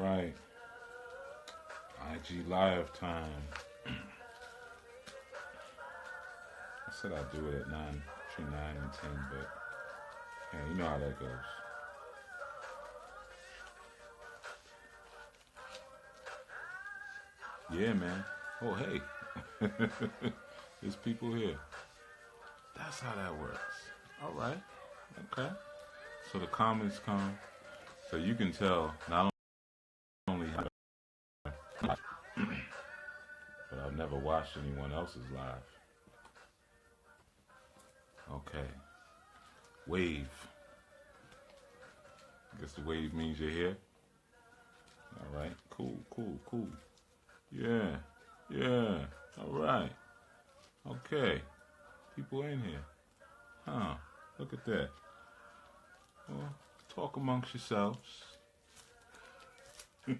right. IG live time. I said I'd do it at 9, between 9 and 10, but yeah, you know how that goes. Yeah, man. Oh, hey. There's people here. That's how that works. All right. Okay. So the comments come. So you can tell not only how, but I've never watched anyone else's live. Okay. Wave. I guess the wave means you're here. All right. Cool, cool, cool. Yeah. Yeah. All right. Okay. People in here. Huh. Look at that. Well, talk amongst yourselves. Yeah.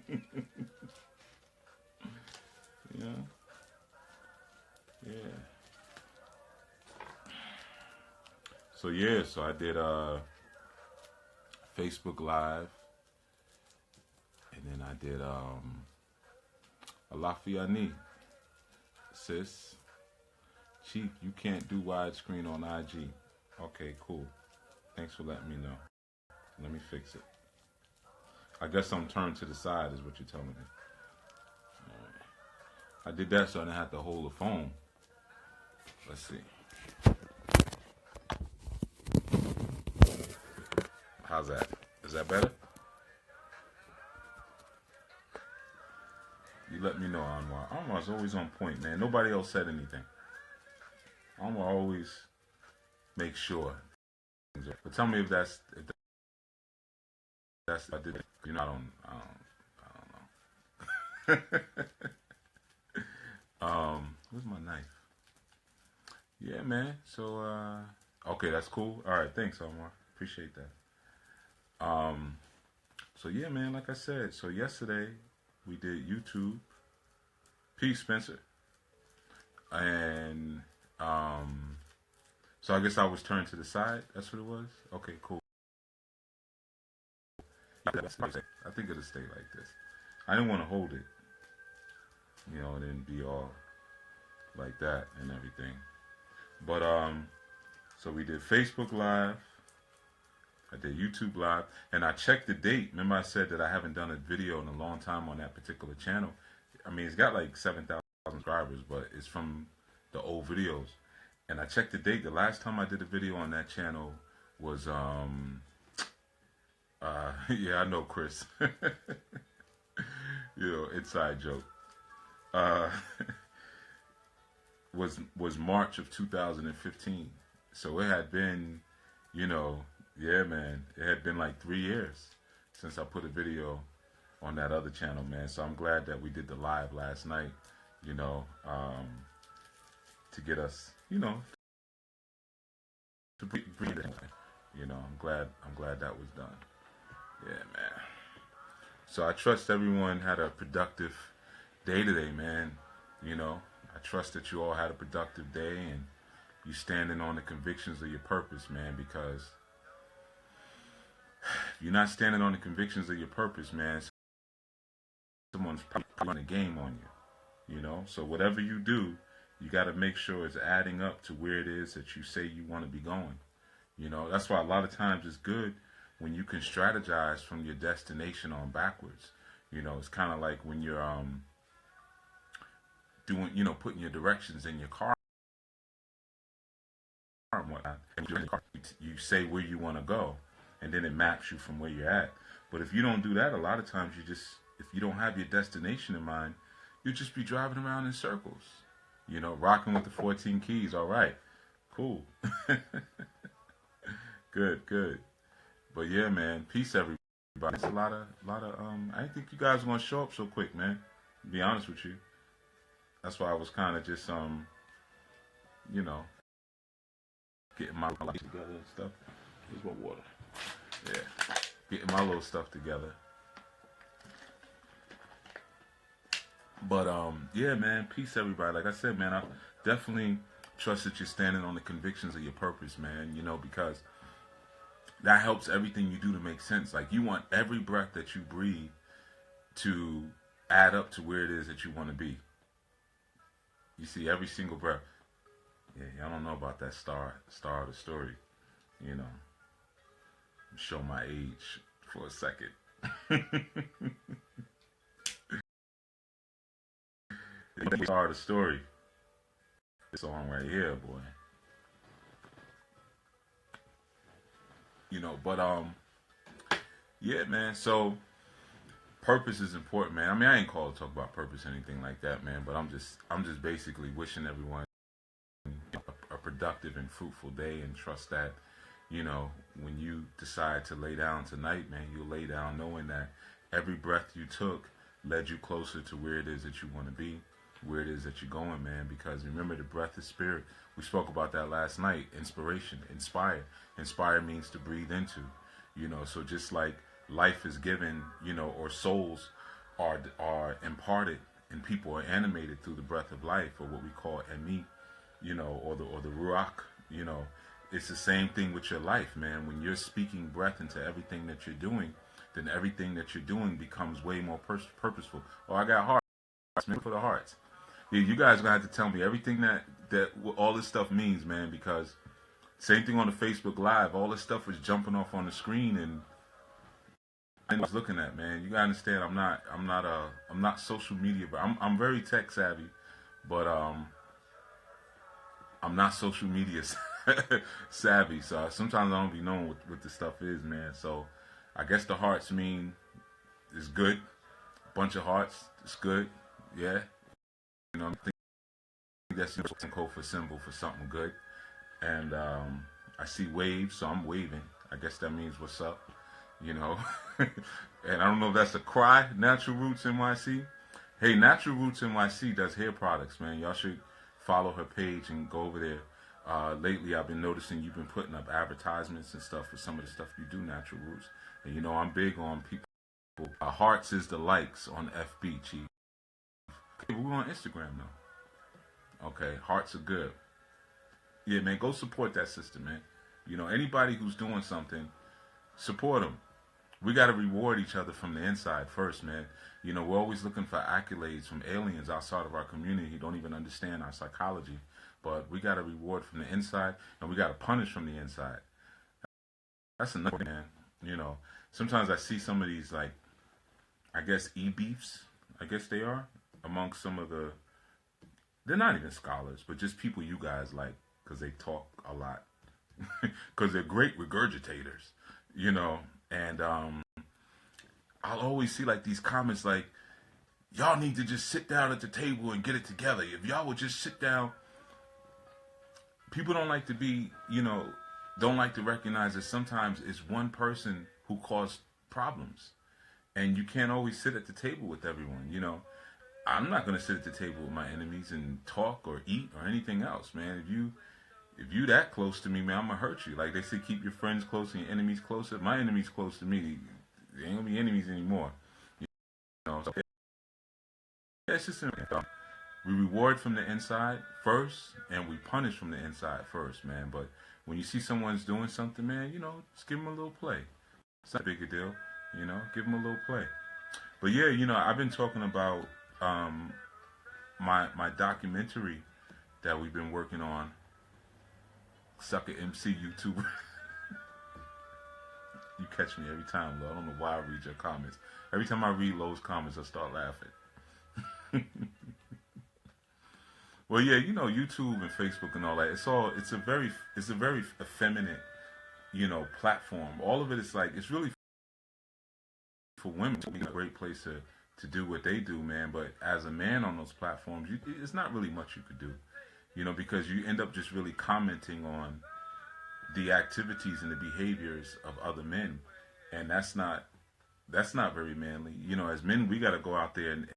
Yeah. So yeah, so I did Facebook Live, and then I did a Lafayette. Sis, Chief, you can't do widescreen on IG. Okay, cool. Thanks for letting me know. Let me fix it. I guess I'm turned to the side is what you're telling me. All right. I did that so I didn't have to hold the phone. Let's see. How's that? Is that better? You let me know, Anwar. Anwar's always on point, man. Nobody else said anything. Anwar always makes sure. But tell me if that's I did. You know, I don't know. Where's my knife? Yeah, man. So okay, that's cool. All right, thanks, Anwar. Appreciate that. So yeah, man. Like I said, so yesterday we did YouTube. Peace, Spencer. And so I guess I was turned to the side. That's what it was. Okay, cool. I think it'll stay like this. I didn't want to hold it, you know, and then be all like that and everything. But so we did Facebook Live. I did YouTube Live, and I checked the date. Remember, I said that I haven't done a video in a long time on that particular channel. I mean, it's got like 7,000 subscribers, but it's from the old videos. And I checked the date. The last time I did a video on that channel was yeah, I know, Chris. You know, inside joke. Uh, was March of 2015. So it had been, you know, yeah, man, it had been like 3 years since I put a video on that other channel, man. So I'm glad that we did the live last night, you know, to get us, you know, to breathe it. You know, I'm glad that was done. Yeah, man. So I trust everyone had a productive day today, man. You know, I trust that you all had a productive day and you standing on the convictions of your purpose, man, because if you're not standing on the convictions of your purpose, man, someone's probably running a game on you, you know? So whatever you do, you got to make sure it's adding up to where it is that you say you want to be going. You know, that's why a lot of times it's good when you can strategize from your destination on backwards. You know, it's kind of like when you're doing, you know, putting your directions in your car and whatnot, and you're in the car, you say where you want to go, and then it maps you from where you're at. But if you don't do that, a lot of times if you don't have your destination in mind, you'll just be driving around in circles. You know, rocking with the 14 keys. All right, cool. Good, good. But yeah, man, peace everybody. It's a lot of I didn't think you guys were gonna show up so quick, man. To be honest with you. That's why I was kind of just you know, getting my life together and stuff. Here's my water. Yeah. Getting my little stuff together. But yeah, man, peace everybody. Like I said, man, I definitely trust that you're standing on the convictions of your purpose, man, you know, because that helps everything you do to make sense. Like, you want every breath that you breathe to add up to where it is that you want to be. You see, every single breath. Yeah, I don't know about that star of the story. You know, show my age for a second. The star of the story. This song right here, boy. You know, but yeah, man. So purpose is important, man. I mean, I ain't called to talk about purpose or anything like that, man. But I'm just basically wishing everyone a productive and fruitful day, and trust that, you know, when you decide to lay down tonight, man, you'll lay down knowing that every breath you took led you closer to where it is that you want to be, where it is that you're going, man. Because remember, the breath is spirit. We spoke about that last night. Inspiration, inspire. Inspire means to breathe into, you know. So just like life is given, you know, or souls are imparted, and people are animated through the breath of life, or what we call emi, you know, or the ruach, you know. It's the same thing with your life, man. When you're speaking breath into everything that you're doing, then everything that you're doing becomes way more purposeful. Oh, I got hearts, man, for the hearts. Yeah, you guys are gonna have to tell me everything that all this stuff means, man. Because same thing on the Facebook Live, all this stuff was jumping off on the screen, and I was looking at, man. You gotta understand, I'm not social media, but I'm very tech savvy, but I'm not social media savvy, so sometimes I don't be knowing what the stuff is, man. So I guess the hearts mean it's good. Bunch of hearts, it's good. Yeah, you know, I think that's the code for symbol for something good. And I see waves, so I'm waving. I guess that means what's up, you know. And I don't know if that's a cry. Natural Roots NYC. Hey, Natural Roots NYC does hair products, man. Y'all should follow her page and go over there. Lately, I've been noticing you've been putting up advertisements and stuff for some of the stuff you do, Natural Roots. And you know, I'm big on people. Hearts is the likes on FB, Chief. Okay, we're on Instagram now. Okay, hearts are good. Yeah, man, go support that sister, man. You know, anybody who's doing something, support them. We got to reward each other from the inside first, man. You know, we're always looking for accolades from aliens outside of our community who don't even understand our psychology. But we got to reward from the inside, and we got to punish from the inside. That's another, man. You know, sometimes I see some of these, like, I guess e-beefs, I guess they are, amongst some of the, they're not even scholars, but just people you guys like, because they talk a lot. Because they're great regurgitators, you know. And I'll always see like these comments like, y'all need to just sit down at the table and get it together. If y'all would just sit down. People don't like to be, you know, don't like to recognize that sometimes it's one person who caused problems. And you can't always sit at the table with everyone, you know. I'm not going to sit at the table with my enemies and talk or eat or anything else, man. If you that close to me, man, I'm going to hurt you. Like they say, keep your friends close and your enemies closer. My enemies close to me. They ain't going to be enemies anymore. You know, so it's just simple. We reward from the inside first, and we punish from the inside first, man. But when you see someone's doing something, man, you know, just give them a little play. It's not a big a deal, you know. Give them a little play. But yeah, you know, I've been talking about my documentary that we've been working on. Sucker MC YouTuber. You catch me every time, Lo. I don't know why I read your comments. Every time I read Lo's comments, I start laughing. Well, yeah, you know, YouTube and Facebook and all that. It's a very effeminate, you know, platform. All of it is like, it's really for women to be a great place to do what they do, man. But as a man on those platforms, it's not really much you could do, you know, because you end up just really commenting on the activities and the behaviors of other men, and that's not very manly. You know, as men, we got to go out there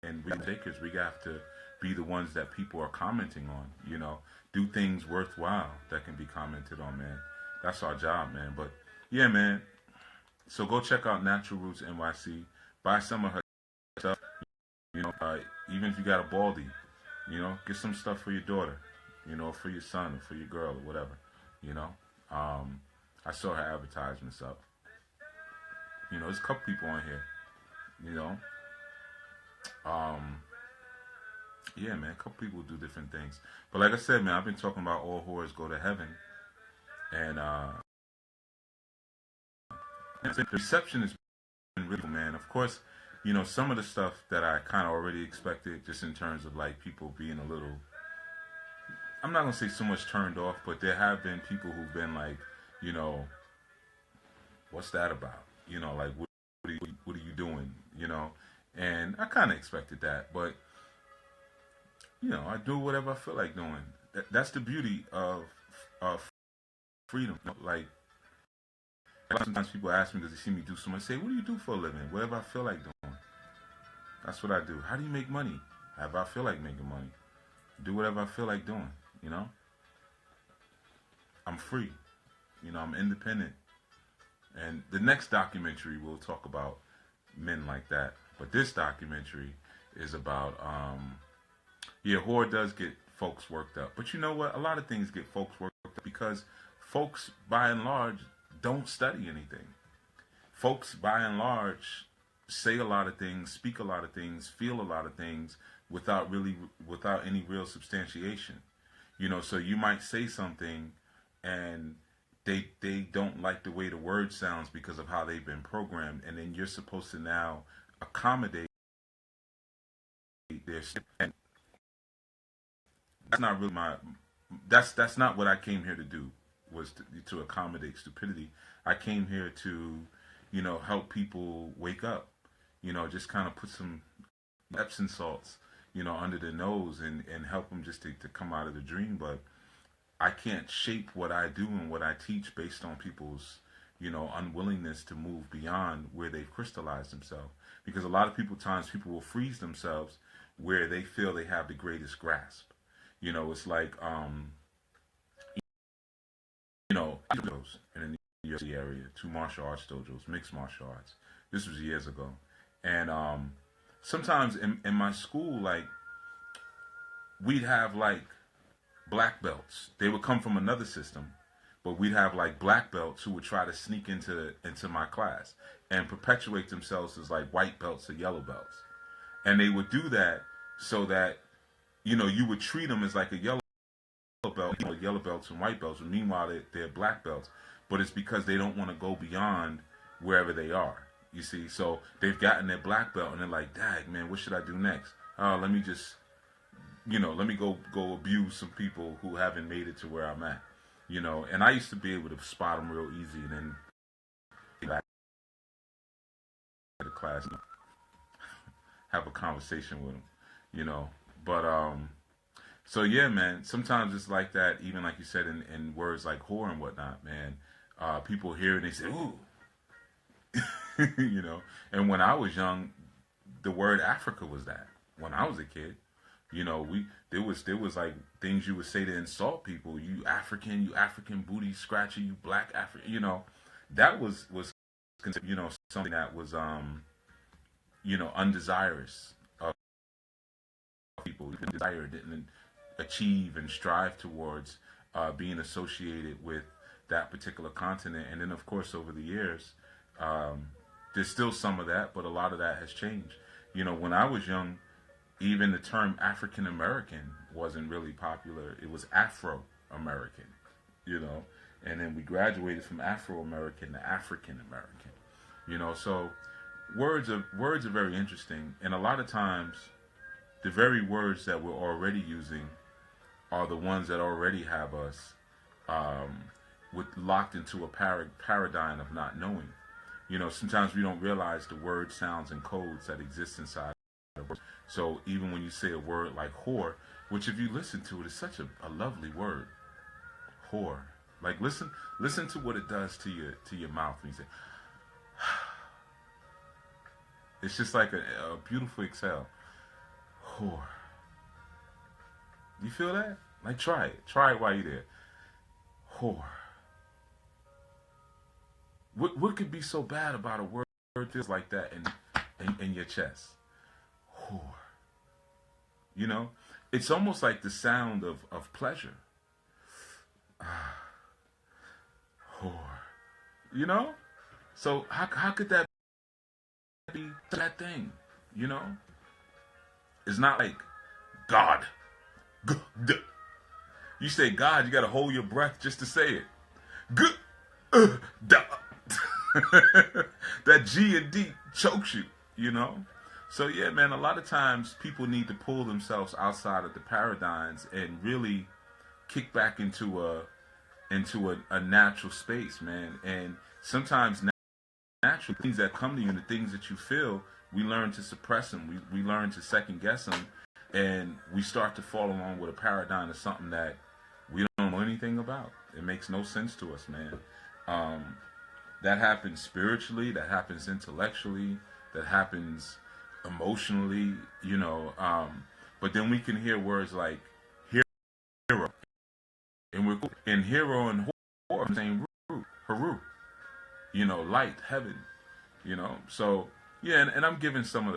and we takers. We have to be the ones that people are commenting on. You know, do things worthwhile that can be commented on, man. That's our job, man. But yeah, man. So go check out Natural Roots NYC. Buy some of her stuff. You know, even if you got a baldy, you know, get some stuff for your daughter. You know, for your son or for your girl or whatever. You know, I saw her advertisements up. You know, there's a couple people on here. You know, um, yeah, man. A couple people do different things, but like I said, man, I've been talking about all whores go to heaven, and the reception has been really, man. Of course, you know, some of the stuff that I kind of already expected, just in terms of like people being a little, I'm not gonna say so much turned off, but there have been people who've been like, you know, what's that about? You know, like what are you doing? You know, and I kind of expected that, but you know, I do whatever I feel like doing. That's the beauty of freedom. You know, like sometimes people ask me, "Does they see me do something?" I say, "What do you do for a living? Whatever I feel like doing. That's what I do. How do you make money? However I feel like making money. Do whatever I feel like doing. You know, I'm free. You know, I'm independent." And the next documentary we'll talk about men like that. But this documentary is about yeah, horror does get folks worked up. But you know what? A lot of things get folks worked up because folks by and large don't study anything. Folks by and large say a lot of things, speak a lot of things, feel a lot of things without any real substantiation. You know, so you might say something and they don't like the way the word sounds because of how they've been programmed, and then you're supposed to now accommodate their, and that's not really my, that's not what I came here to do, was to accommodate stupidity. I came here to, you know, help people wake up, you know, just kind of put some Epsom salts, you know, under the nose, and help them just to come out of the dream. But I can't shape what I do and what I teach based on people's, you know, unwillingness to move beyond where they've crystallized themselves. Because a lot of times people will freeze themselves where they feel they have the greatest grasp. You know, it's like, you know, dojos in the New York City area, two martial arts dojos, mixed martial arts. This was years ago. And sometimes in my school, like, we'd have like black belts. They would come from another system, but we'd have like black belts who would try to sneak into my class and perpetuate themselves as like white belts or yellow belts. And they would do that so that, you know, you would treat them as like a yellow belt, you know, yellow belts and white belts. And meanwhile, they're black belts. But it's because they don't want to go beyond wherever they are. You see, so they've gotten their black belt and they're like, "Dag, man, what should I do next? Let me just, you know, let me go abuse some people who haven't made it to where I'm at." You know, and I used to be able to spot them real easy, and then back to the class, you know, have a conversation with them. You know, but so yeah, man. Sometimes it's like that. Even like you said in words like whore and whatnot, man. People hear it and they say, "Ooh," you know. And when I was young, the word Africa was that. When I was a kid, you know, there was like things you would say to insult people. You African booty scratcher, you black African. You know, that was considered, you know, something that was you know, undesirous of people. Even desire didn't achieve and strive towards being associated with that particular continent. And then, of course, over the years, um, there's still some of that, but a lot of that has changed. You know, when I was young, even the term African American wasn't really popular. It was Afro American, you know, and then we graduated from Afro American to African American, you know. So words are very interesting, and a lot of times the very words that we're already using are the ones that already have us um, locked into a paradigm of not knowing. You know, sometimes we don't realize the word sounds and codes that exist inside of words. So even when you say a word like whore, which if you listen to it is such a lovely word, whore. Like listen to what it does to your mouth when you say it's just like a beautiful exhale. Whore. You feel that? Like try it. Try it while you're there. Whore. What could be so bad about a word feels like that in your chest? Whore. You know? It's almost like the sound of pleasure. Whore. You know? So how could that be that thing, you know. It's not like God. You say God, you got to hold your breath just to say it. Good. Duh. That G and D chokes you, you know? So, yeah, man, a lot of times people need to pull themselves outside of the paradigms and really kick back into a natural space, man. And sometimes naturally, things that come to you and the things that you feel, we learn to suppress them. We learn to second guess them. And we start to fall along with a paradigm of something that we don't know anything about. It makes no sense to us, man. Um, that happens spiritually, that happens intellectually, that happens emotionally, you know. But then we can hear words like hero, and we're in hero and horror, same root, Haru, you know, light, heaven, you know. So yeah, and I'm giving some of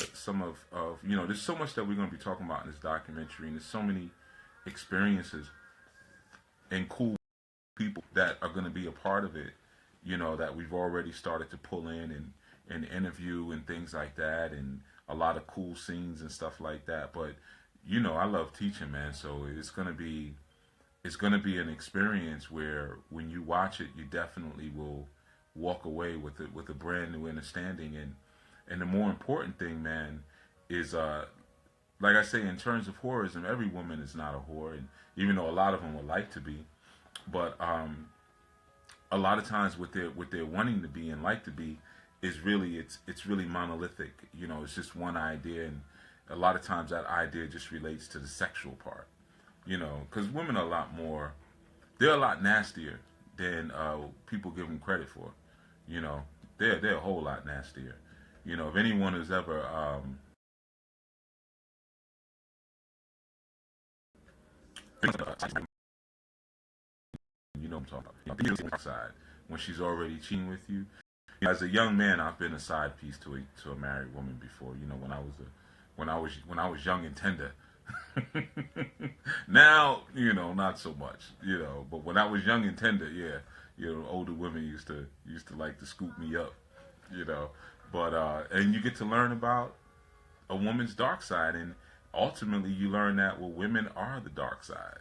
you know, there's so much that we're going to be talking about in this documentary, and there's so many experiences and cool people that are going to be a part of it, you know, that we've already started to pull in and interview and things like that, and a lot of cool scenes and stuff like that. But you know, I love teaching, man. So it's gonna be an experience where when you watch it, you definitely will walk away with a brand new understanding. And the more important thing, man, is like I say, in terms of whorism, every woman is not a whore, and even though a lot of them would like to be, but a lot of times what they're wanting to be and like to be is really it's really monolithic. You know, it's just one idea, and a lot of times that idea just relates to the sexual part. You know, because women are a lot more, they're a lot nastier than people give them credit for. You know, they're a whole lot nastier. You know, if anyone has ever you know what I'm talking about. You know, side when she's already cheating with you. You know, as a young man, I've been a side piece to a married woman before. You know, when I was young and tender. Now, you know, not so much. You know, but when I was young and tender, yeah, you know, older women used to like to scoop me up. You know, but and you get to learn about a woman's dark side, and ultimately you learn that well, women are the dark side.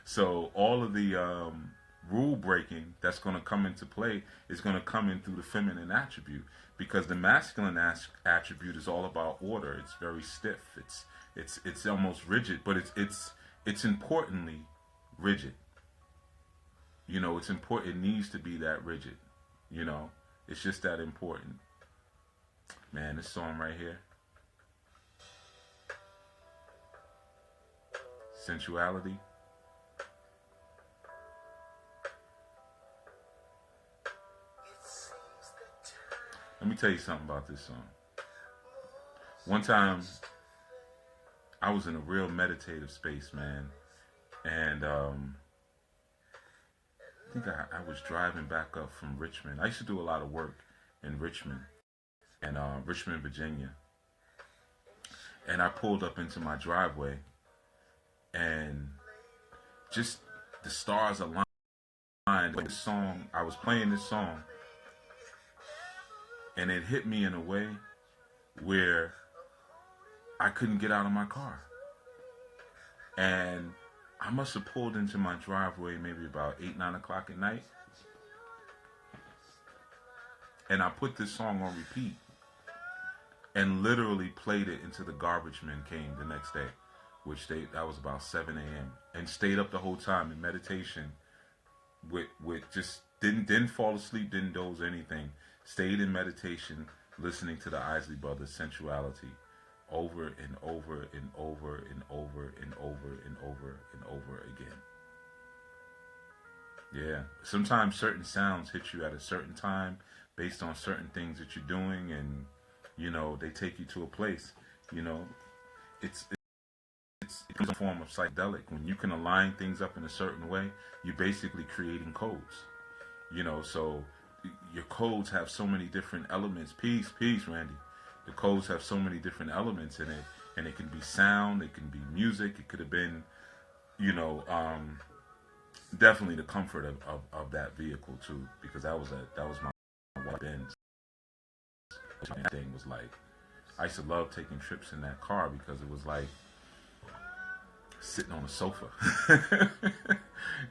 So all of the rule breaking that's going to come into play is going to come in through the feminine attribute, because the masculine attribute is all about order. It's very stiff. It's almost rigid, but it's importantly rigid. You know, it's important. It needs to be that rigid. You know, it's just that important. Man, this song right here, sensuality. Let me tell you something about this song. One time, I was in a real meditative space, man, and I think I was driving back up from Richmond. I used to do a lot of work in Richmond and Richmond, Virginia, and I pulled up into my driveway, and just the stars aligned. This song, I was playing this song, and it hit me in a way where I couldn't get out of my car. And I must have pulled into my driveway maybe about 8, 9 o'clock at night. And I put this song on repeat and literally played it until the garbage men came the next day, that was about 7 a.m. And stayed up the whole time in meditation with just didn't fall asleep, didn't doze or anything. Stayed in meditation, listening to the Isley Brothers' Sensuality over and over and over and over and over and over and over again. Yeah. Sometimes certain sounds hit you at a certain time based on certain things that you're doing, and you know, they take you to a place. You know, it's it's a form of psychedelic. When you can align things up in a certain way, you're basically creating codes. You know, so your codes have so many different elements. Peace, Randy. The codes have so many different elements in it, and it can be sound, it can be music, it could have been, you know, definitely the comfort of that vehicle too, because that was my white Benz. that thing was like, I used to love taking trips in that car because it was like sitting on a sofa.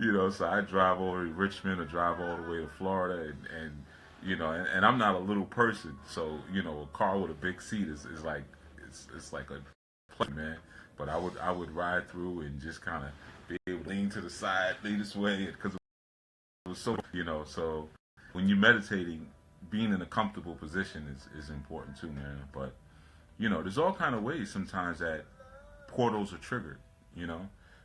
So I drive over to Richmond or drive all the way to Florida, and I'm not a little person, so a car with a big seat is like it's like a plane, man. But I would ride through and just kind of be able to lean to the side, lean this way, because it was so when you're meditating, being in a comfortable position is important too, man. But there's all kind of ways sometimes that portals are triggered,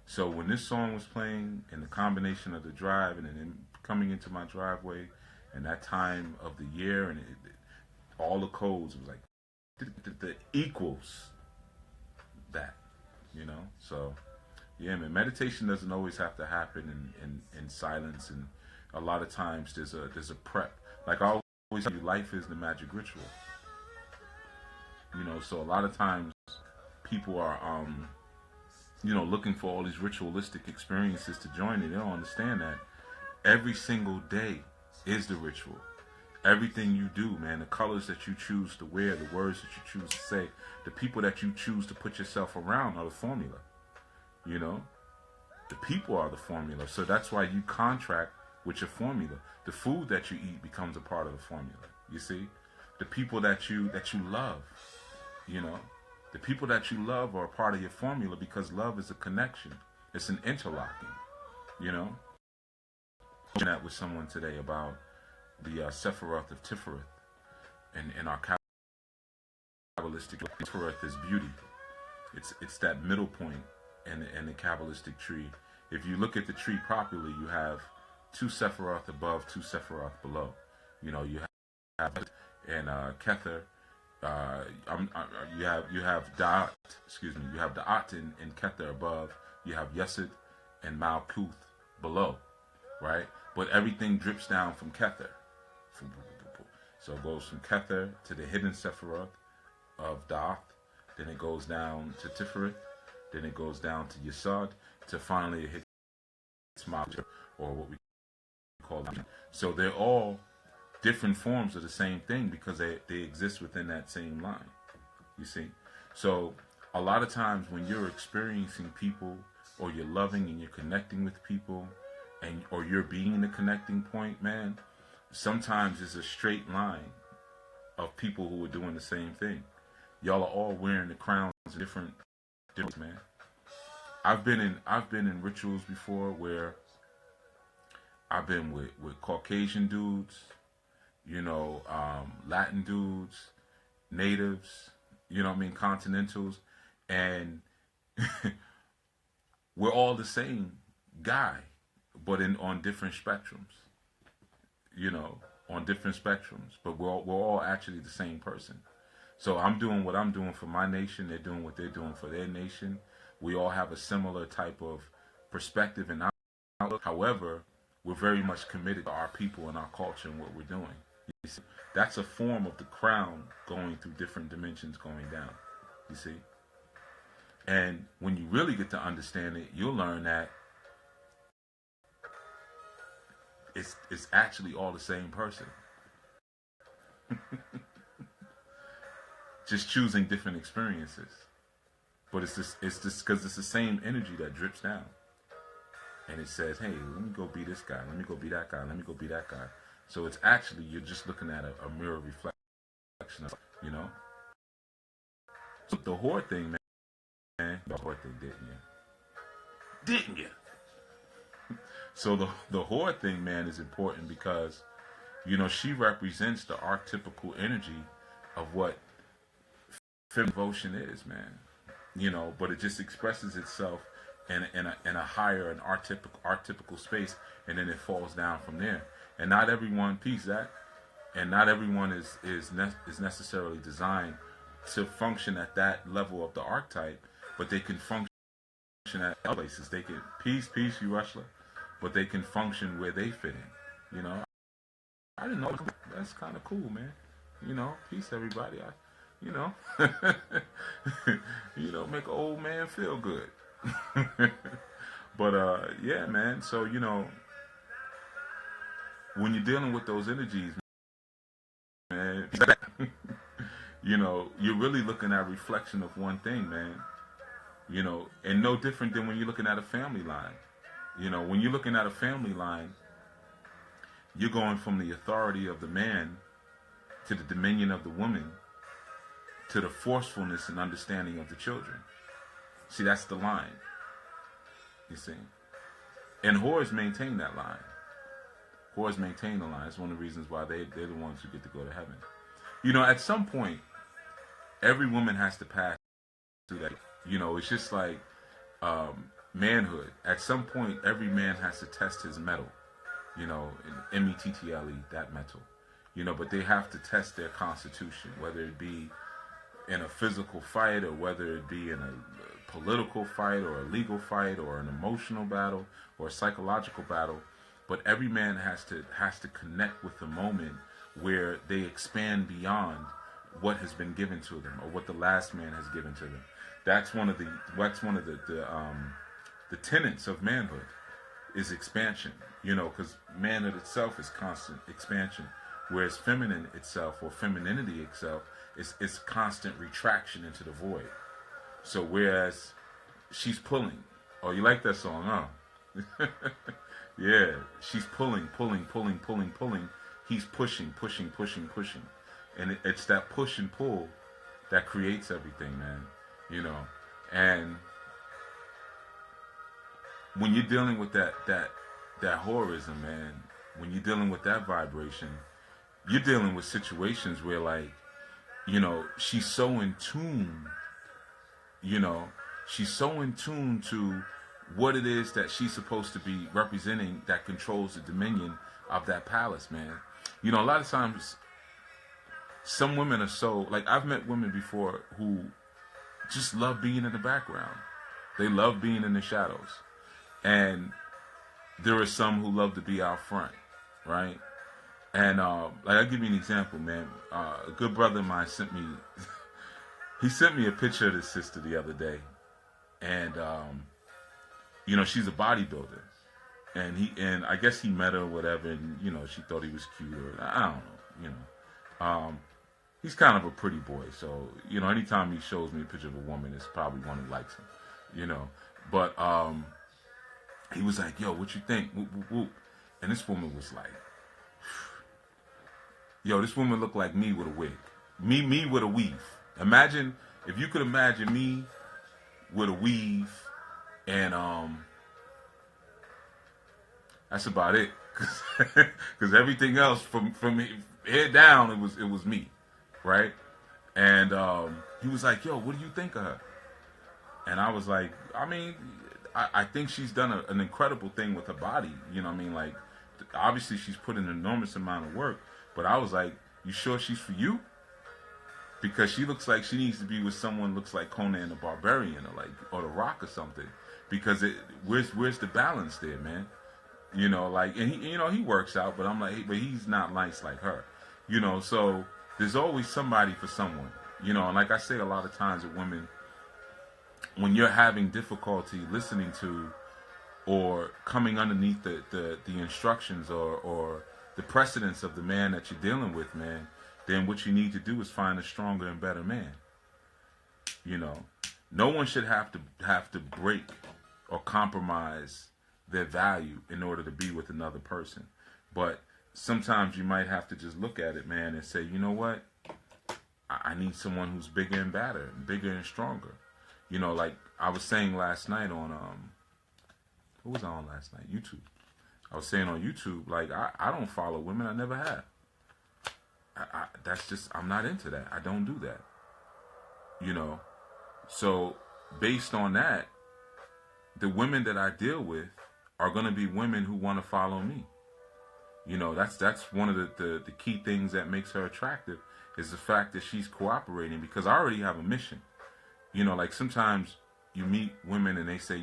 So when this song was playing, and the combination of the drive and then coming into my driveway, and that time of the year, and all the codes, it was like the equals that, So yeah, man, meditation doesn't always have to happen in silence, and a lot of times there's a prep. Like I always tell you, life is the magic ritual. So a lot of times people are looking for all these ritualistic experiences to join it. They don't understand that every single day is the ritual. Everything you do, man, the colors that you choose to wear, the words that you choose to say, the people that you choose to put yourself around are the formula. The people are the formula. So that's why you contract with your formula. The food that you eat becomes a part of the formula. You see? The people that you love, the people that you love are a part of your formula, because love is a connection. It's an interlocking, I'm that with someone today about the Sephiroth of Tiferet in our Kabbalistic. Tiferet is beauty. It's that middle point in the Kabbalistic tree. If you look at the tree properly, you have two Sephiroth above, two Sephiroth below. You have and Kether. You have Da'at. Excuse me. You have Da'at in Kether above. You have Yesod and Malkuth below, right? But everything drips down from Kether. So it goes from Kether to the hidden Sephiroth of Da'at. Then it goes down to Tiferet. Then it goes down to Yesod, to finally it hits Malkuth, or what we call it. So they're all different forms of the same thing, because they exist within that same line. You see? So a lot of times when you're experiencing people, or you're loving and you're connecting with people, or you're being the connecting point, man, sometimes it's a straight line of people who are doing the same thing. Y'all are all wearing the crowns in different, man. I've been in rituals before where I've been with Caucasian dudes, Latin dudes, natives, continentals, and we're all the same guy, but on different spectrums, on different spectrums, but we're all actually the same person. So I'm doing what I'm doing for my nation, they're doing what they're doing for their nation. We all have a similar type of perspective and outlook. However, we're very much committed to our people and our culture and what we're doing. You see, that's a form of the crown going through different dimensions going down. You see? And when you really get to understand it, you'll learn that it's actually all the same person. Just choosing different experiences. But it's this because it's the same energy that drips down. And it says, hey, let me go be this guy. Let me go be that guy. Let me go be that guy. So it's actually, you're just looking at a mirror reflection of, So the whore thing, man. The whore thing, didn't you? So the whore thing, man, is important because, she represents the archetypical energy of what feminine devotion is, man. But it just expresses itself in a higher and archetypical space, and then it falls down from there. And not everyone and not everyone is necessarily designed to function at that level of the archetype, but they can function at other places. They can peace, you Rushla, but they can function where they fit in. I didn't know. That's kind of cool, man. Peace, everybody. Make an old man feel good. But yeah, man. So when you're dealing with those energies, man, You're really looking at a reflection of one thing, man. And no different than when you're looking at a family line. When you're looking at a family line, you're going from the authority of the man to the dominion of the woman to the forcefulness and understanding of the children. See, that's the line. You see? And whores maintain that line. Whores maintain the line. It's one of the reasons why they're the ones who get to go to heaven. At some point, every woman has to pass through that. It's just like manhood. At some point, every man has to test his mettle. METTLE, that metal. But they have to test their constitution, whether it be in a physical fight or whether it be in a political fight or a legal fight or an emotional battle or a psychological battle. But every man has to connect with the moment where they expand beyond what has been given to them or what the last man has given to them. That's one of the tenets of manhood is expansion. Because manhood itself is constant expansion, whereas feminine itself or femininity itself is constant retraction into the void. So whereas she's pulling, oh, you like that song, huh? Yeah, she's pulling. He's pushing. And it's that push and pull that creates everything, man. And when you're dealing with that horism, man, when you're dealing with that vibration, you're dealing with situations where, like, she's so in tune, she's so in tune to what it is that she's supposed to be representing that controls the dominion of that palace, man. A lot of times, some women are so, like, I've met women before who just love being in the background. They love being in the shadows. And there are some who love to be out front, right? And, like, I'll give you an example, man. A good brother of mine sent me a picture of his sister the other day. And, she's a bodybuilder. And I guess he met her or whatever, and, she thought he was cute, or I don't know, he's kind of a pretty boy, so, anytime he shows me a picture of a woman, it's probably one who likes him, But, he was like, yo, what you think? Whoop, whoop, whoop. And this woman was like, yo, this woman looked like me with a wig. Me with a weave. Imagine, if you could imagine me with a weave, and, that's about it. Because everything else from head down, it was me, right? And he was like, yo, what do you think of her? And I was like, I mean, I think she's done an incredible thing with her body. Like, obviously she's put in an enormous amount of work. But I was like, you sure she's for you? Because she looks like she needs to be with someone looks like Conan the Barbarian or The Rock or something. Because where's the balance there, man? And he works out, but I'm like, but he's not nice like her. So there's always somebody for someone. And like I say a lot of times with women, when you're having difficulty listening to or coming underneath the instructions or the precedence of the man that you're dealing with, man, then what you need to do is find a stronger and better man. No one should have to break or compromise their value in order to be with another person. But sometimes you might have to just look at it, man, and say, you know what? I need someone who's bigger and badder, bigger and stronger. Like I was saying last night on, what was I on last night? YouTube. I was saying on YouTube, like, I don't follow women. I never have. That's just, I'm not into that. I don't do that. So based on that, the women that I deal with are going to be women who want to follow me. That's one of the key things that makes her attractive is the fact that she's cooperating, because I already have a mission. Like sometimes you meet women and they say,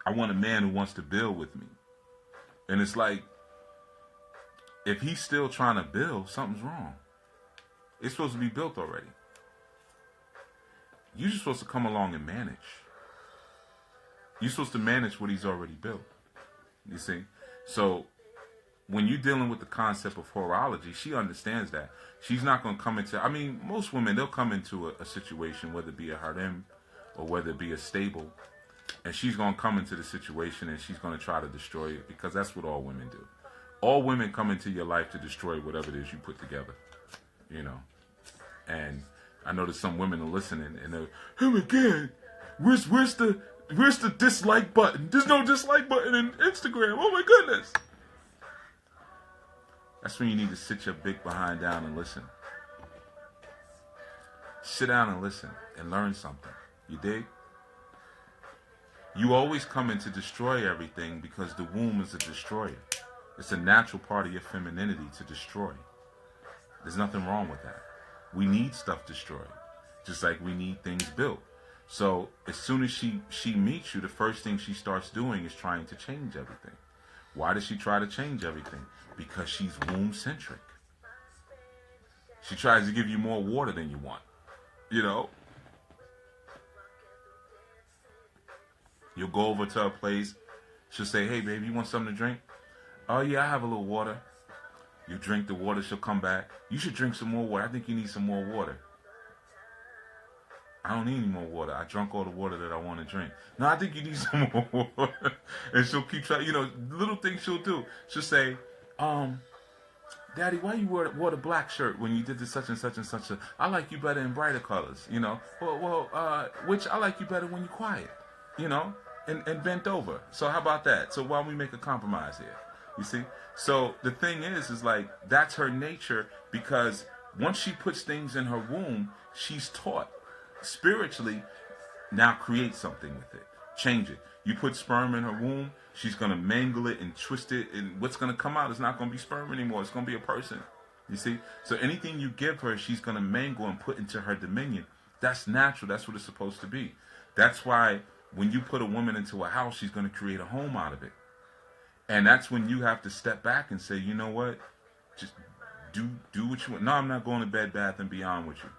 I want a man who wants to build with me. And it's like, if he's still trying to build, something's wrong. It's supposed to be built already. You're just supposed to come along and manage. You're supposed to manage what he's already built. You see? So when you're dealing with the concept of horology, she understands that. She's not going to come into, I mean, most women, they'll come into a situation, whether it be a harem or whether it be a stable, and she's going to come into the situation and she's going to try to destroy it, because that's what all women do. All women come into your life to destroy whatever it is you put together, you know. And I know that some women are listening and they're, oh my God, where's the dislike button? There's no dislike button in Instagram. Oh my goodness. That's when you need to sit your big behind down and listen. Sit down and listen and learn something. You dig? You always come in to destroy everything because the womb is a destroyer. It's a natural part of your femininity to destroy. There's nothing wrong with that. We need stuff destroyed, just like we need things built. So as soon as she meets you, the first thing she starts doing is trying to change everything. Why does she try to change everything? Because she's womb-centric. She tries to give you more water than you want. You know? You'll go over to her place. She'll say, hey, baby, you want something to drink? Oh, yeah, I have a little water. You drink the water, she'll come back. You should drink some more water. I think you need some more water. I don't need any more water. I drank all the water that I want to drink. No, I think you need some more water. And she'll keep trying, you know, little things she'll do. She'll say, Daddy, why you wore the black shirt when you did this such and such and such? I like you better in brighter colors, you know. Which I like you better when you're quiet, you know, and bent over. So how about that? So why don't we make a compromise here? You see? So the thing is like, that's her nature, because once she puts things in her womb, she's taught spiritually, now create something with it. Change it. You put sperm in her womb, she's going to mangle it and twist it, and what's going to come out is not going to be sperm anymore. It's going to be a person. You see? So anything you give her, she's going to mangle and put into her dominion. That's natural. That's what it's supposed to be. That's why when you put a woman into a house, she's going to create a home out of it. And that's when you have to step back and say, you know what? Just do what you want. No, I'm not going to Bed Bath and Beyond with you.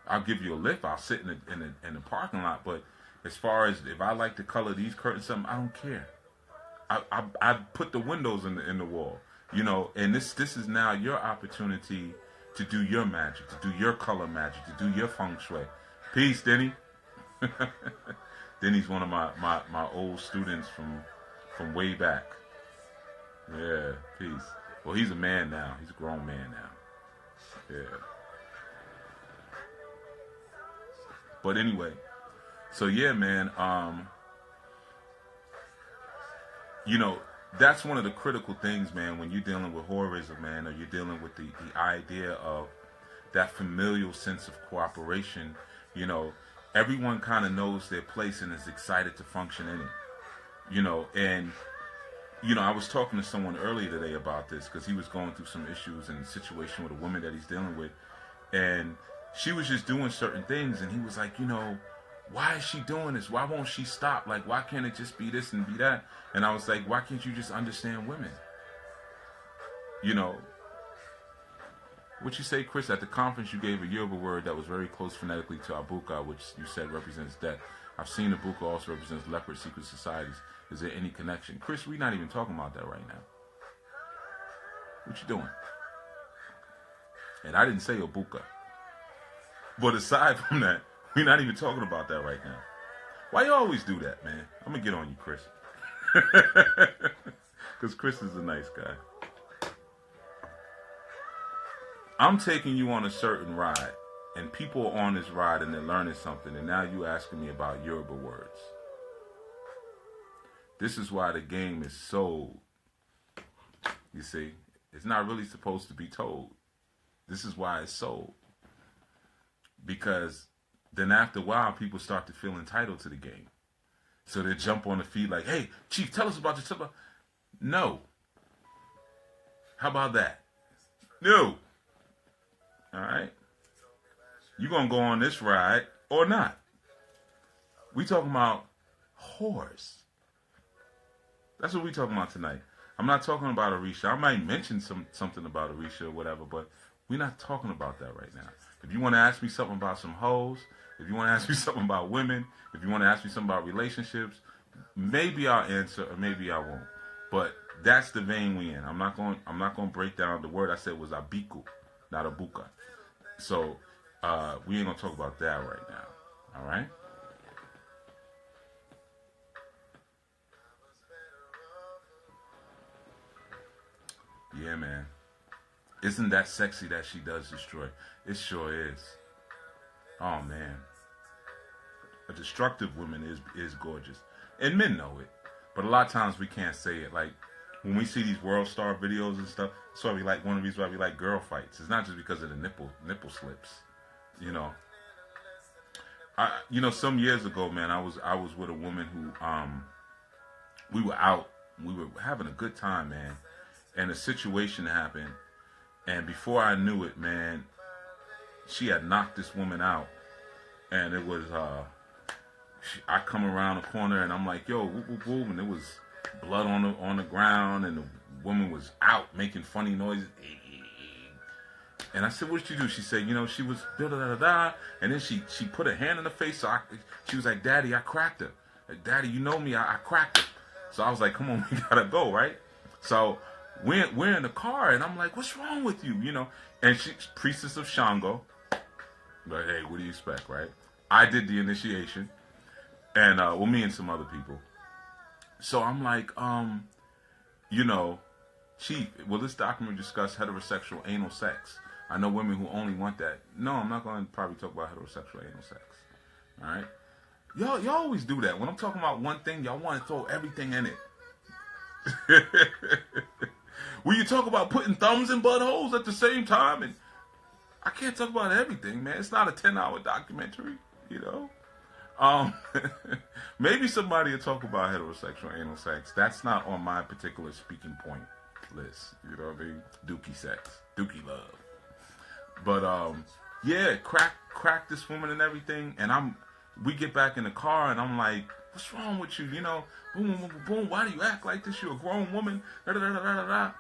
I'll give you a lift. I'll sit in the parking lot. But as far as if I like to color these curtains, something, I don't care. I put the windows in the wall, you know. And this is now your opportunity to do your magic, to do your color magic, to do your feng shui. Peace, Denny. Denny's one of my old students from way back. Yeah, peace. Well, he's a man now. He's a grown man now. Yeah. But anyway, so yeah, man, you know, that's one of the critical things, man, when you're dealing with horrorism, man, or you're dealing with the idea of that familial sense of cooperation. You know, everyone kind of knows their place and is excited to function in it. You know, and you know, I was talking to someone earlier today about this because he was going through some issues and a situation with a woman that he's dealing with, and she was just doing certain things, and he was like, you know, why is she doing this? Why won't she stop? Like, why can't it just be this and be that? And I was like, why can't you just understand women? You know, what you say, Chris? At the conference, you gave a Yoruba word that was very close phonetically to Abuka, which you said represents death. I've seen Abuka also represents leopard secret societies. Is there any connection? Chris, we're not even talking about that right now. What you doing? And I didn't say Abuka. But aside from that, we're not even talking about that right now. Why you always do that, man? I'm going to get on you, Chris. Because Chris is a nice guy. I'm taking you on a certain ride, and people are on this ride and they're learning something, and now you asking me about Yoruba words. This is why the game is sold. You see, it's not really supposed to be told. This is why it's sold. Because then after a while, people start to feel entitled to the game. So they jump on the feed like, hey, Chief, tell us about yourself. No. How about that? No. All right. You're going to go on this ride or not. We talking about whores. That's what we talking about tonight. I'm not talking about Arisha. I might mention something about Arisha or whatever, but we're not talking about that right now. If you want to ask me something about some hoes, if you want to ask me something about women, if you want to ask me something about relationships, maybe I'll answer or maybe I won't. But That's the vein we in. I'm not going to break down the word I said was abiku, not abuka. So we ain't gonna talk about that right now. All right. Yeah, man. Isn't that sexy that she does destroy? It sure is. Oh man, a destructive woman is gorgeous, and men know it. But a lot of times we can't say it. Like when we see these world star videos and stuff, that's why we like one of the reasons why we like girl fights. It's not just because of the nipple slips. You know, some years ago, man, I was with a woman who we were out, we were having a good time, man, and a situation happened, and before I knew it, man, she had knocked this woman out, and it was I come around the corner and I'm like, yo, whoop, whoop, whoop, and there was blood on the ground, and the woman was out making funny noises. And I said, what did you do? She said, she was da da da da, and then she put her hand in her face. So she was like, Daddy, I cracked her. Like, Daddy, you know me, I cracked her. So I was like, come on, we gotta go, right? So we're in the car, and I'm like, what's wrong with you? And she's priestess of Shango. But hey, what do you expect, right? I did the initiation, and me and some other people. So I'm like, will this document discuss heterosexual anal sex? I know women who only want that. No, I'm not going to probably talk about heterosexual anal sex. All right? Y'all always do that. When I'm talking about one thing, y'all want to throw everything in it. When you talk about putting thumbs in buttholes at the same time, and I can't talk about everything, man. It's not a 10-hour documentary. Maybe somebody will talk about heterosexual anal sex. That's not on my particular speaking point list. You know what I mean? Dookie sex. Dookie love. But yeah, crack this woman and everything, and we get back in the car, and I'm like, what's wrong with you? Boom, boom, boom, boom. Why do you act like this? You're a grown woman. Da, da, da, da, da, da.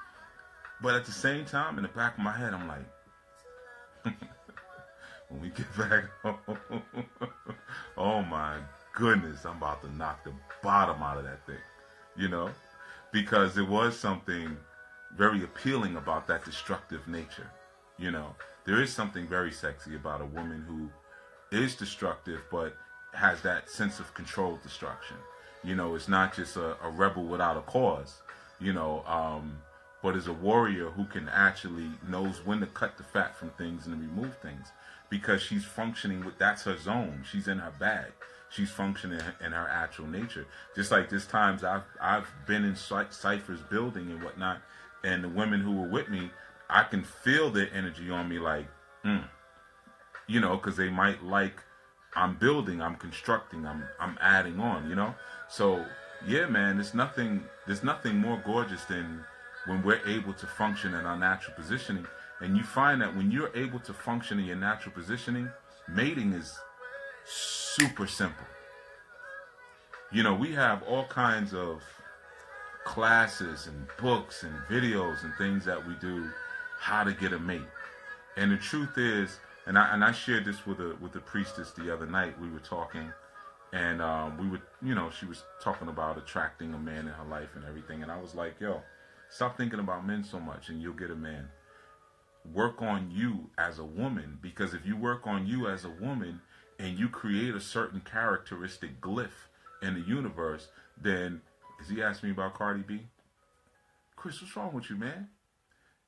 But at the same time, in the back of my head, I'm like, when we get back home, oh my goodness, I'm about to knock the bottom out of that thing, because there was something very appealing about that destructive nature. There is something very sexy about a woman who is destructive but has that sense of controlled destruction. It's not just a rebel without a cause, but is a warrior who can actually knows when to cut the fat from things and remove things, because she's functioning that's her zone. She's in her bag. She's functioning in her actual nature. Just like there's times I've been in Cypher's building and whatnot, and the women who were with me, I can feel their energy on me, like, because they might like, I'm building, I'm constructing, I'm adding on, So yeah, man, there's nothing more gorgeous than when we're able to function in our natural positioning. And you find that when you're able to function in your natural positioning, mating is super simple. We have all kinds of classes and books and videos and things that we do how to get a mate. And the truth is, and I shared this with a priestess the other night. We were talking, and she was talking about attracting a man in her life and everything. And I was like, yo, stop thinking about men so much and you'll get a man. Work on you as a woman, because if you work on you as a woman and you create a certain characteristic glyph in the universe, then, as he asked me about Cardi B, Chris, what's wrong with you, man?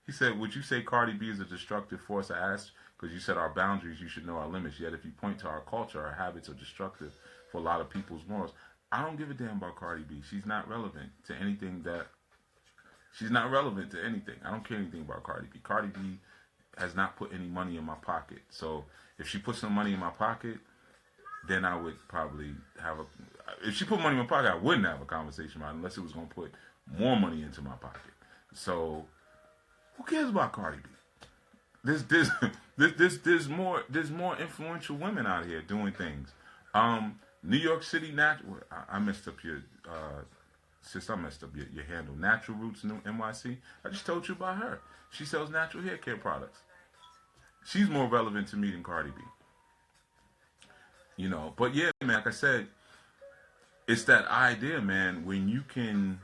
He said, would you say Cardi B is a destructive force? I asked, because you said our boundaries, you should know our limits. Yet if you point to our culture, our habits are destructive for a lot of people's morals. I don't give a damn about Cardi B. She's not relevant to anything. I don't care anything about Cardi B. Cardi B has not put any money in my pocket. So if she put some money in my pocket, then I would probably if she put money in my pocket, I wouldn't have a conversation about it unless it was going to put more money into my pocket. So who cares about Cardi B? There's more influential women out here doing things. New York City natural. I messed up your sis. I messed up your handle. Natural Roots NYC. I just told you about her. She sells natural hair care products. She's more relevant to me than Cardi B. But yeah, man. Like I said, it's that idea, man. When you can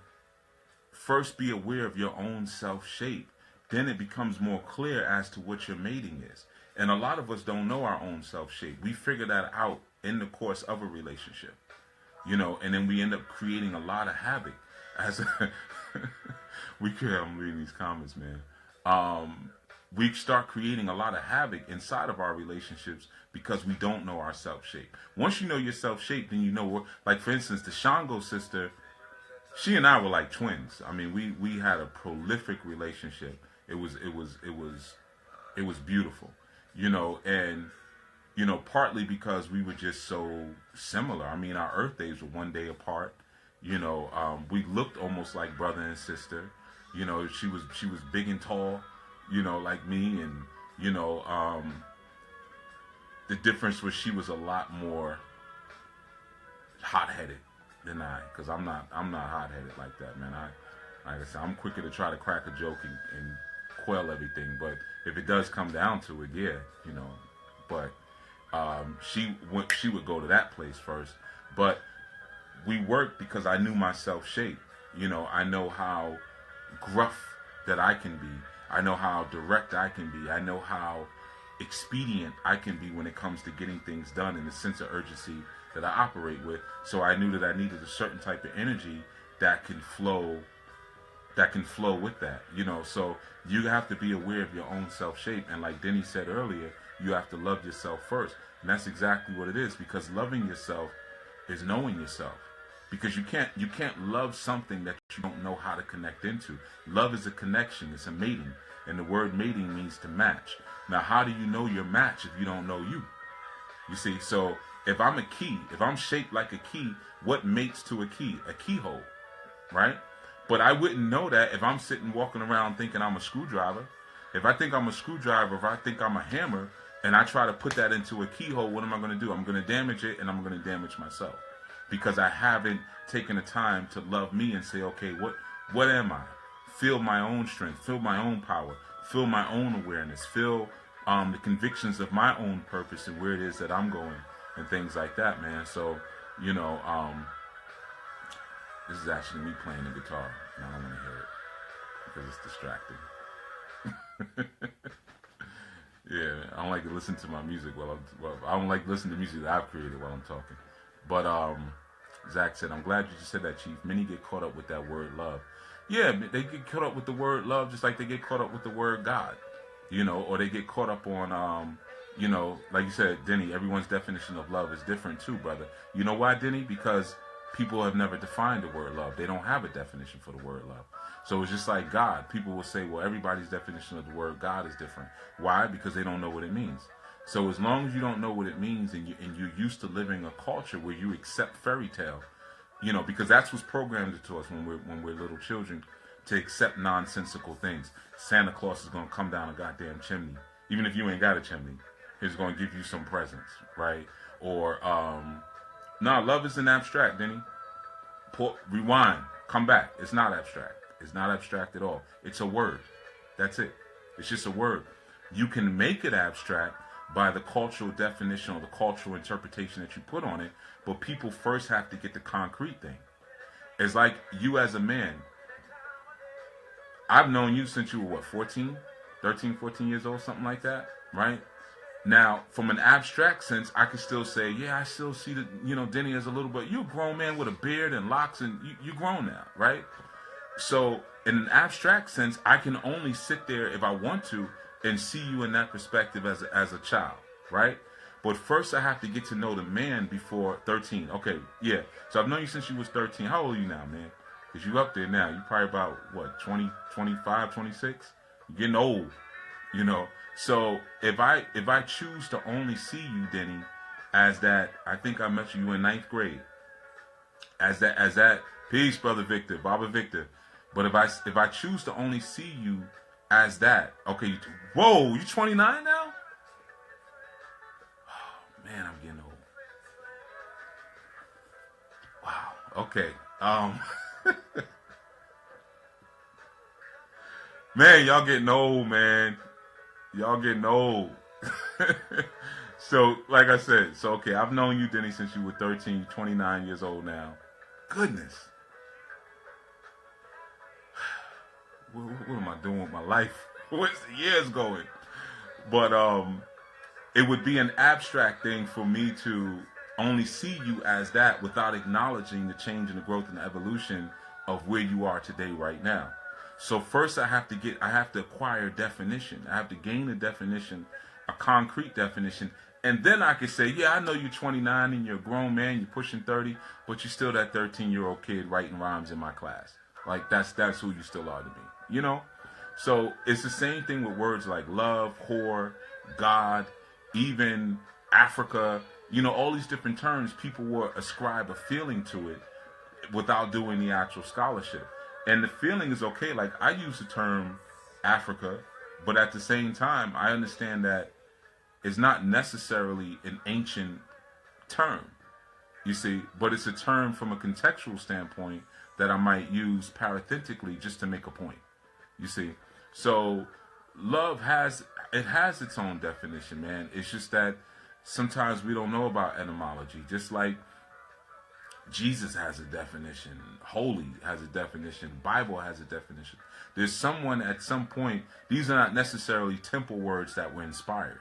first be aware of your own self-shape. Then it becomes more clear as to what your mating is. And a lot of us don't know our own self-shape. We figure that out in the course of a relationship, and then we end up creating a lot of havoc. As I'm reading these comments, man. We start creating a lot of havoc inside of our relationships because we don't know our self-shape. Once you know your self-shape, then you know what. Like for instance, the Shango sister, she and I were like twins. I mean, we had a prolific relationship. It was beautiful, and partly because we were just so similar. I mean, our Earth days were one day apart. We looked almost like brother and sister. She was big and tall, like me, and the difference was she was a lot more hot-headed than I, because I'm not hot-headed like that, man. Like I said, I'm quicker to try to crack a joke and quell everything. But if it does come down to it, yeah, But she would go to that place first, but we worked because I knew my self-shape. I know how gruff that I can be. I know how direct I can be. I know how expedient I can be when it comes to getting things done and the sense of urgency that I operate with. So I knew that I needed a certain type of energy that can flow with that. So you have to be aware of your own self-shape. And like Denny said earlier, you have to love yourself first. And that's exactly what it is, because loving yourself is knowing yourself. Because you can't love something that you don't know how to connect into. Love is a connection. It's a mating. And the word mating means to match. Now, how do you know your match if you don't know you? You see, so if I'm a key, if I'm shaped like a key, what mates to a key? A keyhole, right? But I wouldn't know that if I'm sitting walking around thinking I'm a screwdriver. If I think I'm a screwdriver, if I think I'm a hammer, and I try to put that into a keyhole, what am I going to do? I'm going to damage it, and I'm going to damage myself. Because I haven't taken the time to love me and say, okay, what am I? Feel my own strength, feel my own power, feel my own awareness, feel the convictions of my own purpose and where it is that I'm going and things like that, man. So, this is actually me playing the guitar, and I don't want to hear it because it's distracting. Yeah, I don't like to listen to my music I don't like to listen to music that I've created while I'm talking. But Zach said, I'm glad you just said that, Chief. Many get caught up with that word love. Yeah, they get caught up with the word love just like they get caught up with the word God, or they get caught up on, like you said, Denny, everyone's definition of love is different too, brother. You know why, Denny? Because people have never defined the word love. They don't have a definition for the word love. So it's just like God. People will say, well, everybody's definition of the word God is different. Why? Because they don't know what it means. So as long as you don't know what it means and you're used to living a culture where you accept fairy tale, because that's what's programmed into us when we're little children, to accept nonsensical things. Santa Claus is going to come down a goddamn chimney. Even if you ain't got a chimney, he's going to give you some presents, right? Or, love isn't abstract, Denny. Rewind. Come back. It's not abstract. It's not abstract at all. It's a word. That's it. It's just a word. You can make it abstract by the cultural definition or the cultural interpretation that you put on it, but people first have to get the concrete thing. It's like you as a man. I've known you since you were, 13, 14 years old, something like that, right? Now, from an abstract sense, I could still say, yeah, I still see that, Denny as a little bit. You're a grown man with a beard and locks, and you're grown now, right? So, in an abstract sense, I can only sit there if I want to and see you in that perspective as a child, right? But first, I have to get to know the man before 13. Okay, yeah. So I've known you since you was 13. How old are you now, man? Because you up there now. You probably about, 20, 25, 26? You're getting old, So if I choose to only see you, Denny, as that, I think I met you in 9th grade, as that, peace, brother Victor, Baba Victor. But if I choose to only see you as that, okay, you 29 now? Oh, man, I'm getting old. Wow. Okay. Man, y'all getting old, man. Y'all getting old. So, like I said, okay, I've known you, Denny, since you were 13, 29 years old now. Goodness. what am I doing with my life? Where's the years going? But it would be an abstract thing for me to only see you as that without acknowledging the change and the growth and the evolution of where you are today right now. So first I have to acquire definition. I have to gain a definition, a concrete definition, and then I can say, yeah, I know you're 29 and you're a grown man, you're pushing 30, but you're still that 13-year-old kid writing rhymes in my class. Like that's who you still are to me. You know? So it's the same thing with words like love, whore, God, even Africa, all these different terms, people will ascribe a feeling to it without doing the actual scholarship. And the feeling is okay. Like I use the term Africa, but at the same time, I understand that it's not necessarily an ancient term, you see, but it's a term from a contextual standpoint that I might use parenthetically just to make a point, you see. So love has its own definition, man. It's just that sometimes we don't know about etymology. Just like Jesus has a definition, holy has a definition, Bible has a definition. There's someone at some point, these are not necessarily temple words that were inspired.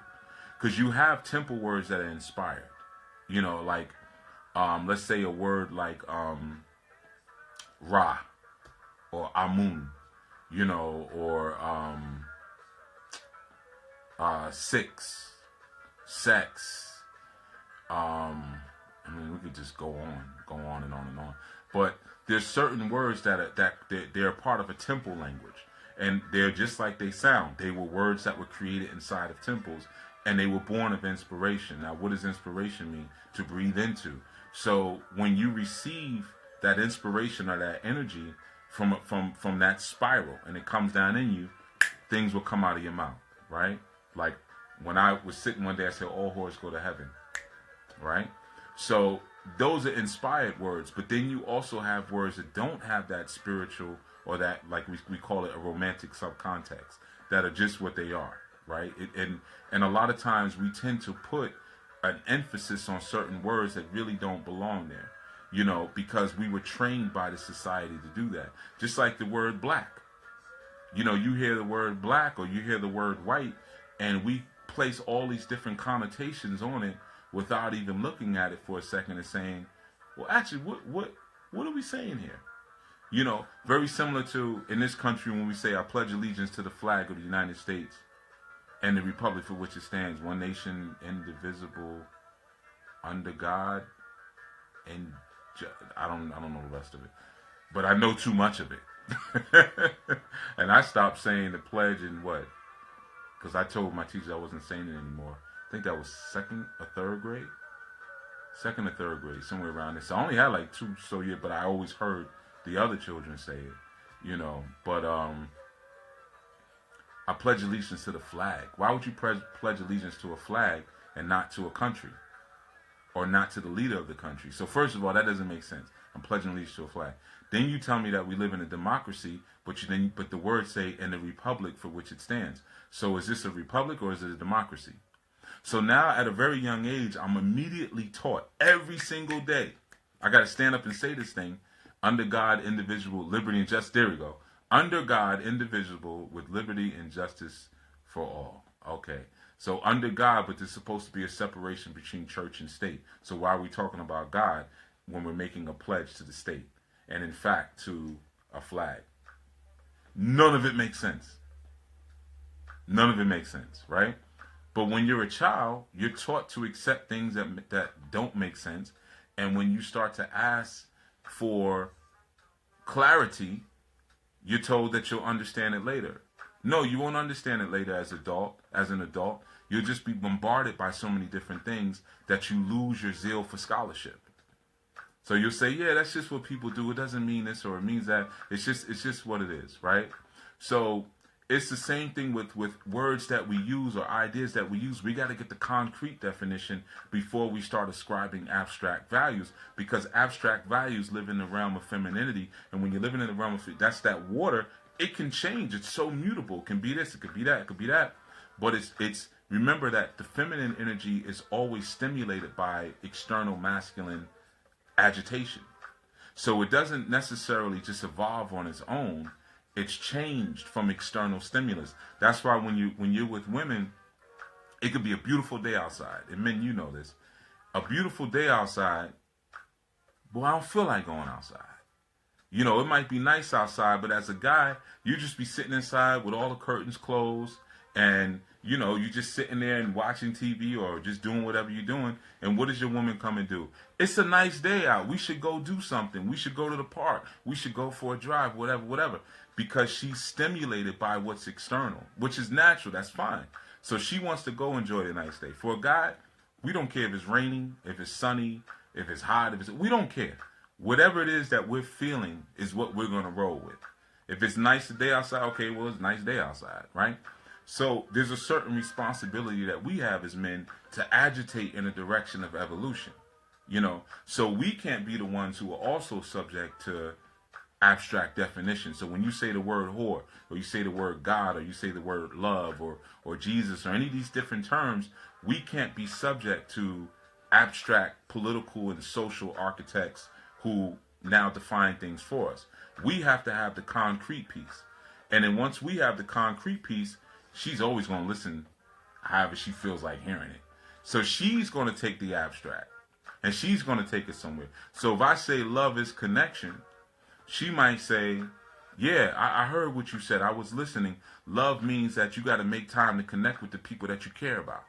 Because you have temple words that are inspired. Like, let's say a word like Ra or Amun, or six, sex. We could just go on and on and on. But there's certain words that they're part of a temple language, and they're just like they sound. They were words that were created inside of temples, and they were born of inspiration. Now, what does inspiration mean? To breathe into. So when you receive that inspiration or that energy from that spiral, and it comes down in you, things will come out of your mouth, right? Like when I was sitting one day, I said, all whores go to heaven, right? So those are inspired words, but then you also have words that don't have that spiritual or that, like we call it, a romantic subcontext, that are just what they are, right? And a lot of times we tend to put an emphasis on certain words that really don't belong there, because we were trained by the society to do that. Just like the word black. You hear the word black or you hear the word white, and we place all these different connotations on it without even looking at it for a second and saying, well, actually, what are we saying here? Very similar to in this country when we say I pledge allegiance to the flag of the United States and the republic for which it stands, one nation, indivisible, under God, and I don't know the rest of it, but I know too much of it. And I stopped saying the pledge in what? Because I told my teacher I wasn't saying it anymore. I think that was second or third grade, somewhere around there. So I only had like 2, but I always heard the other children say it, But I pledge allegiance to the flag. Why would you pledge allegiance to a flag and not to a country, or not to the leader of the country? So first of all, that doesn't make sense. I'm pledging allegiance to a flag. Then you tell me that we live in a democracy, but the words say in the republic for which it stands. So is this a republic or is it a democracy? So now at a very young age, I'm immediately taught every single day. I got to stand up and say this thing. Under God, indivisible, liberty and justice. There we go. Under God, indivisible, with liberty and justice for all. Okay. So under God, but there's supposed to be a separation between church and state. So why are we talking about God when we're making a pledge to the state? And in fact, to a flag. None of it makes sense. None of it makes sense, right? But when you're a child, you're taught to accept things that don't make sense. And when you start to ask for clarity, you're told that you'll understand it later. No, you won't understand it later as an adult. You'll just be bombarded by so many different things that you lose your zeal for scholarship. So you'll say, yeah, that's just what people do. It doesn't mean this or it means that. It's just what it is, right? So it's the same thing with words that we use or ideas that we use. We got to get the concrete definition before we start ascribing abstract values, because abstract values live in the realm of femininity. And when you're living in the realm of, that's that water, it can change. It's so mutable. It can be this, it could be that, it could be that. But it's remember that the feminine energy is always stimulated by external masculine agitation. So it doesn't necessarily just evolve on its own. It's changed from external stimulus. That's why when you're with women, it could be a beautiful day outside. And men, you know this. A beautiful day outside, boy, I don't feel like going outside. You know, it might be nice outside, but as a guy, you just be sitting inside with all the curtains closed, and you know, you just sitting there and watching TV or just doing whatever you're doing. And what does your woman come and do? It's a nice day out. We should go do something. We should go to the park. We should go for a drive, whatever, whatever. Because she's stimulated by what's external, which is natural. That's fine. So she wants to go enjoy the nice day. For a guy, we don't care if it's raining, if it's sunny, if it's hot, we don't care. Whatever it is that we're feeling is what we're going to roll with. If it's nice day outside, okay, well, it's a nice day outside, right? So there's a certain responsibility that we have as men to agitate in a direction of evolution, you know. So we can't be the ones who are also subject to abstract definitions. So when you say the word whore, or you say the word God, or you say the word love, or Jesus, or any of these different terms, we can't be subject to abstract political and social architects who now define things for us. We have to have the concrete piece. And then once we have the concrete piece, she's always going to listen however she feels like hearing it. So she's going to take the abstract and she's going to take it somewhere. So if I say love is connection, she might say, yeah, I heard what you said. I was listening. Love means that you got to make time to connect with the people that you care about.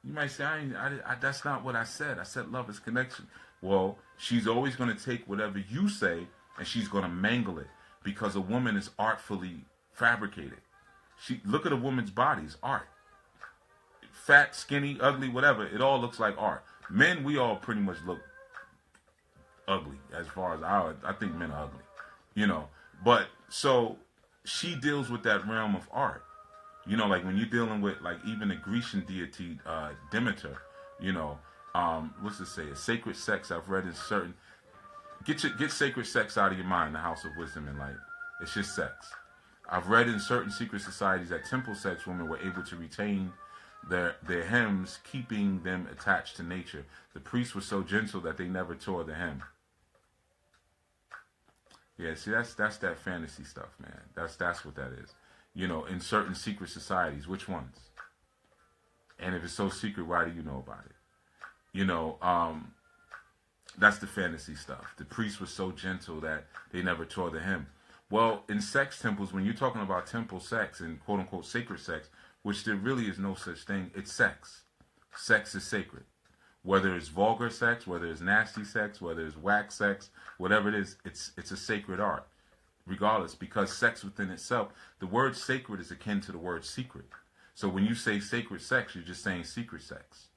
You might say, that's not what I said. I said love is connection. Well, she's always going to take whatever you say and she's going to mangle it, because a woman is artfully fabricated. Look at a woman's body, it's art. Fat, skinny, ugly, whatever, it all looks like art. Men, we all pretty much look ugly as far as I think men are ugly, you know. But so she deals with that realm of art. You know, like when you're dealing with like even the Grecian deity Demeter, you know, what's it say? A sacred sex I've read in certain. Get sacred sex out of your mind. The House of Wisdom and Light. It's just sex. I've read in certain secret societies that temple sex women were able to retain their hems, keeping them attached to nature. The priests were so gentle that they never tore the hem. Yeah, see, that's that fantasy stuff, man. That's what that is. You know, in certain secret societies, which ones? And if it's so secret, why do you know about it? You know, that's the fantasy stuff. The priests were so gentle that they never tore the hem. Well, in sex temples, when you're talking about temple sex and quote-unquote sacred sex, which there really is no such thing, it's sex. Sex is sacred. Whether it's vulgar sex, whether it's nasty sex, whether it's whack sex, whatever it is, it's a sacred art. Regardless, because sex within itself, the word sacred is akin to the word secret. So when you say sacred sex, you're just saying secret sex.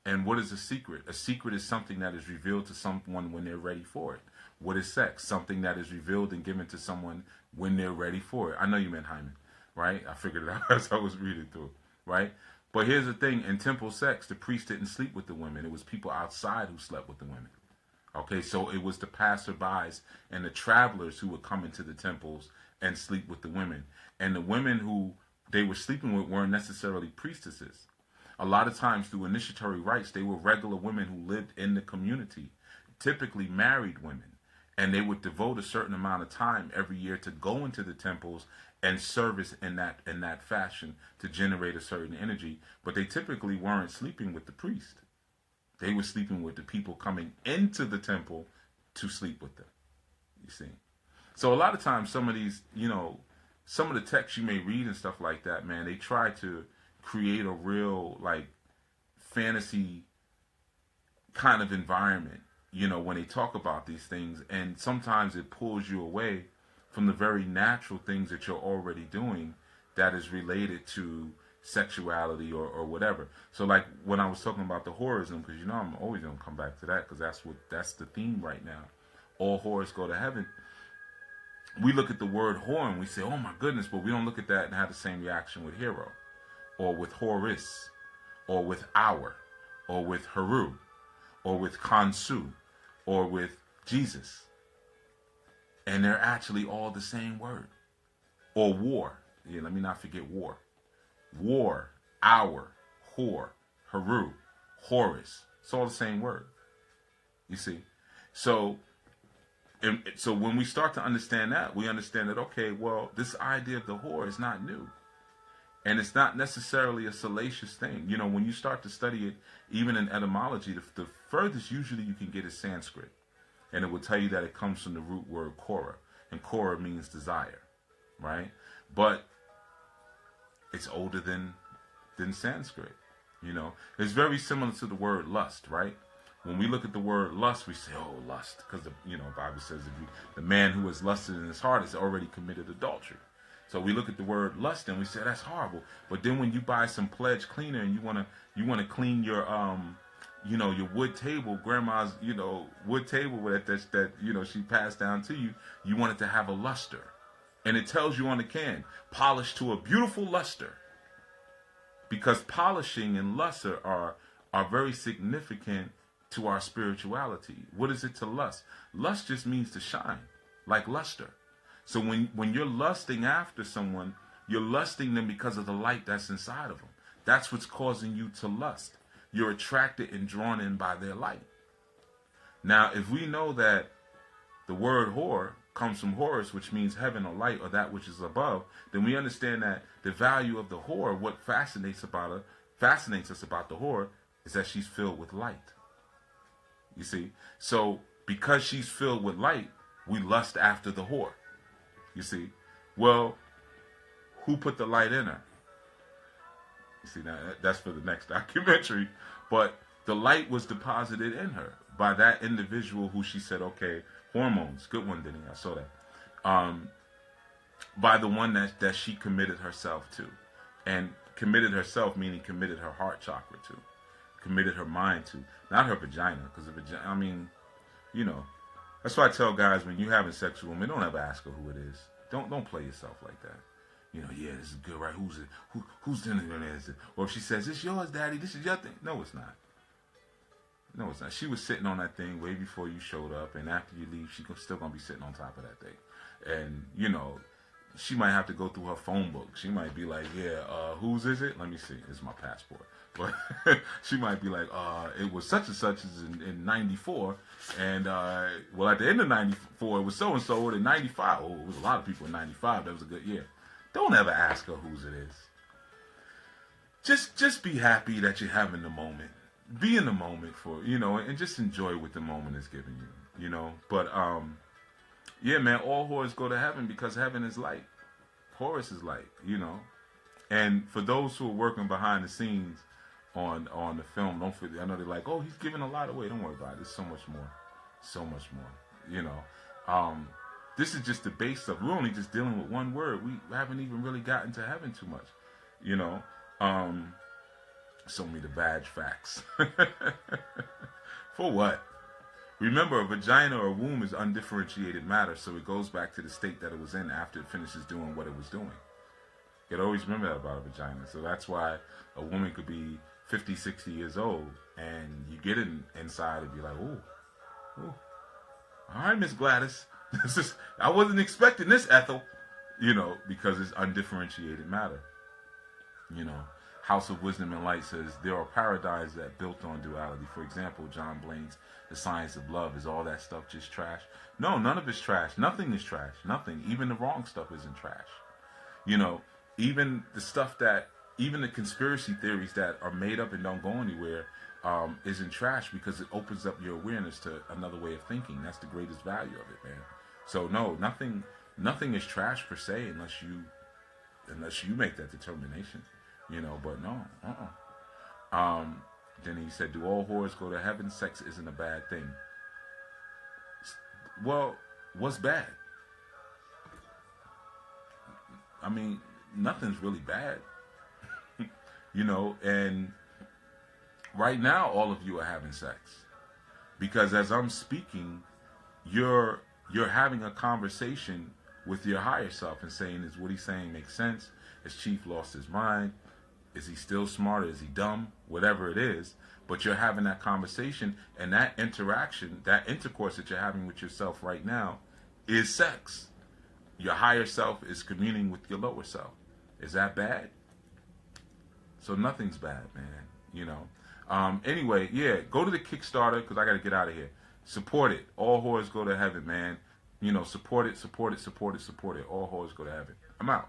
And what is a secret? A secret is something that is revealed to someone when they're ready for it. What is sex? Something that is revealed and given to someone when they're ready for it. I know you meant hymen, right? I figured it out as I was reading through it, right? But here's the thing. In temple sex, the priest didn't sleep with the women. It was people outside who slept with the women. Okay, so it was the passerbys and the travelers who would come into the temples and sleep with the women. And the women who they were sleeping with weren't necessarily priestesses. A lot of times through initiatory rites, they were regular women who lived in the community, typically married women. And they would devote a certain amount of time every year to go into the temples and service in that fashion to generate a certain energy. But they typically weren't sleeping with the priest. They were sleeping with the people coming into the temple to sleep with them. You see? So a lot of times some of these, you know, some of the texts you may read and stuff like that, man, they try to create a real, like, fantasy kind of environment, you know, when they talk about these things. And sometimes it pulls you away from the very natural things that you're already doing that is related to sexuality or whatever. So like when I was talking about the whorism, because you know I'm always going to come back to that, because that's the theme right now. All whores go to heaven. We look at the word whore and we say, oh my goodness, but we don't look at that and have the same reaction with hero, or with horis, or with our, or with Heru, or with Kansu, or with Jesus. And they're actually all the same word. Or war. Yeah, let me not forget war. War, our, whore, Heru, Horus. It's all the same word. You see? So and so when we start to understand that, we understand that, okay, well, this idea of the whore is not new. And it's not necessarily a salacious thing. You know, when you start to study it, even in etymology, the furthest usually you can get is Sanskrit. And it will tell you that it comes from the root word kora. And kora means desire, right? But it's older than Sanskrit. You know, it's very similar to the word lust, right? When we look at the word lust, we say, oh, lust. Because, the Bible says the man who has lusted in his heart has already committed adultery. So we look at the word lust and we say that's horrible. But then when you buy some Pledge cleaner and you wanna clean your your wood table, grandma's wood table that she passed down to you, you want it to have a luster, and it tells you on the can, polished to a beautiful luster, because polishing and luster are very significant to our spirituality. What is it to lust? Lust just means to shine, like luster. So when you're lusting after someone, you're lusting them because of the light that's inside of them. That's what's causing you to lust. You're attracted and drawn in by their light. Now, if we know that the word whore comes from Horus, which means heaven or light or that which is above, then we understand that the value of the whore, what fascinates us about the whore, is that she's filled with light. You see? So because she's filled with light, we lust after the whore. You see, well, who put the light in her? You see, now that's for the next documentary. But the light was deposited in her by that individual who she said, okay, hormones, good one, Denny, I saw that. By the one that she committed herself to. And committed herself, meaning committed her heart chakra to. Committed her mind to. Not her vagina, because that's why I tell guys, when you're having sex with women, don't ever ask her who it is. Don't play yourself like that. Yeah, this is good, right? Who's it? Whose dinner is it? Or if she says, "It's yours, Daddy. This is your thing." No, it's not. No, it's not. She was sitting on that thing way before you showed up, and after you leave, she's still gonna be sitting on top of that thing. And she might have to go through her phone book. She might be like, whose is it? Let me see. It's my passport. But she might be like, it was such and such as in 94. And, at the end of 94, it was so-and-so. In 95, it was a lot of people in 95. That was a good year. Don't ever ask her whose it is. Just be happy that you're having the moment. Be in the moment and just enjoy what the moment is giving you, But, yeah, man, all whores go to heaven because heaven is light. Horus is light, And for those who are working behind the scenes on the film, don't forget, I know they're like, oh, he's giving a lot away. Don't worry about it. There's so much more. So much more, This is just the base stuff. We're only just dealing with one word. We haven't even really gotten to heaven too much, Show me the badge facts. For what? Remember, a vagina or a womb is undifferentiated matter, so it goes back to the state that it was in after it finishes doing what it was doing. You gotta always remember that about a vagina. So that's why a woman could be 50, 60 years old, and you get it inside and be like, ooh. All right, Miss Gladys. I wasn't expecting this, Ethel. Because it's undifferentiated matter. House of Wisdom and Light says there are paradigms that built on duality. For example, John Blaine's The Science of Love. Is all that stuff just trash? No, none of it's trash. Nothing is trash. Nothing. Even the wrong stuff isn't trash. Even the stuff even the conspiracy theories that are made up and don't go anywhere isn't trash, because it opens up your awareness to another way of thinking. That's the greatest value of it, man. So no, nothing is trash per se unless you make that determination. But no, Then he said, do all whores go to heaven? Sex isn't a bad thing. Well, what's bad? I mean, nothing's really bad. And right now all of you are having sex. Because as I'm speaking, you're having a conversation with your higher self and saying, is what he's saying make sense? Has Chief lost his mind? Is he still smart, or is he dumb? Whatever it is. But you're having that conversation, and that interaction, that intercourse that you're having with yourself right now is sex. Your higher self is communing with your lower self. Is that bad? So nothing's bad, man. Anyway, yeah, go to the Kickstarter, because I got to get out of here. Support it. All whores go to heaven, man. Support it, support it, support it, support it. All whores go to heaven. I'm out.